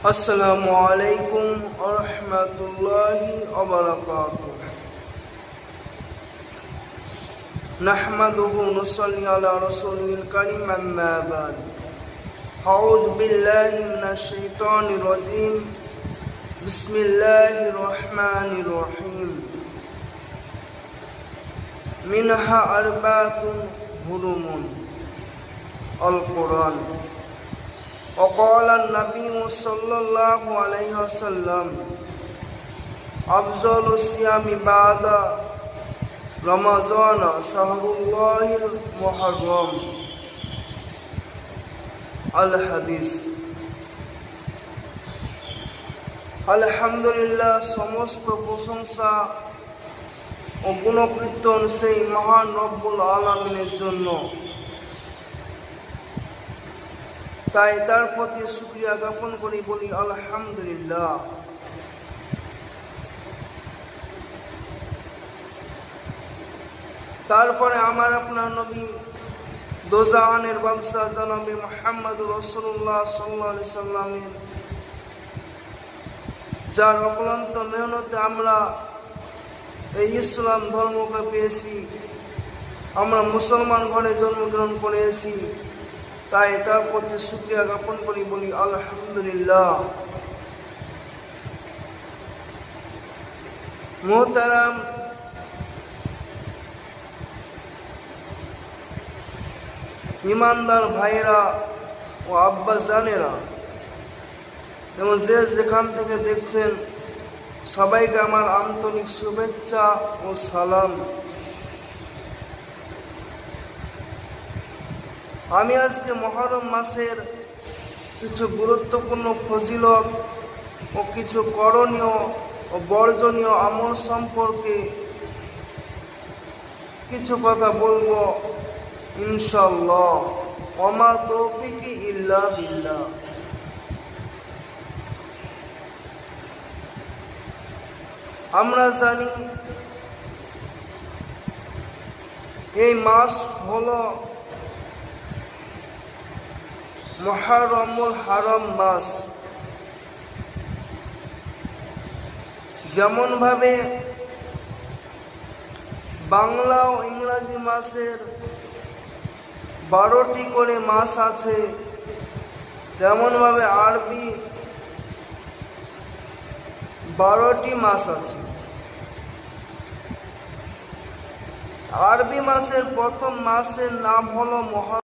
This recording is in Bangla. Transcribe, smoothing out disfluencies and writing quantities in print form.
আসসালামু আলাইকুম ওয়া রাহমাতুল্লাহি ওয়া বারাকাতুহু। নাহমাদুহু ওয়া নুসাল্লি আলা রাসূলিল কারীম, আম্মা বা'দ। আউযু বিল্লাহি মিনাশ শাইতানির রাজীম। বিসমিল্লাহির রাহমানির রাহিম। মিনহা আরবাতুন হুরুমুন। আল কোরআন। وقال النبي صلى الله عليه وسلم أفضل الصيام بعد رمضان شهر الله المحرم। আল হাদিস। আলহামদুলিল্লাহ, সমস্ত প্রশংসা ও গুণকীর্তন সেই মহান রব্বুল আলামিনের জন্য। তাই তার প্রতি শুকরিয়া জ্ঞাপন করি, বলি আলহামদুলিল্লাহ। তারপরে আমার আপনার নবী দোজাহানের বাদশাহ জনাবে মুহাম্মদুর রাসূলুল্লাহ সাল্লাল্লাহু আলাইহি সাল্লামের যার অক্লান্ত মেহনতে আমরা এই ইসলাম ধর্মকে পেয়েছি, আমরা মুসলমান ঘরে জন্মগ্রহণ করেছি, তাই তার প্রতি শুকরিয়া জ্ঞাপন করি, বলি আলহামদুলিল্লাহ। মুহতারাম ইমানদার ভাইরা ও আব্বাজানেরা এবং যে যেখান থেকে দেখছেন, সবাইকে আমার আন্তরিক শুভেচ্ছা ও সালাম। আমি আজকে মুহররম মাসের কিছু গুরুত্বপূর্ণ ফজিলত ও কিছু করণীয় ও বর্জনীয় আমল সম্পর্কে কিছু কথা বলবো ইনশাআল্লাহ। ওমা তৌফিকি ইল্লা বিল্লাহ। আমরা জানি এই মাস হলো মুহররমুল হারাম মাস। যেমনভাবে বাংলা ও ইংরাজি মাসের 12টি করে মাস আছে, তেমনভাবে আরবি 12টি মাস আছে। আরবি মাসের প্রথম মাসের নাম হলো মুহররম।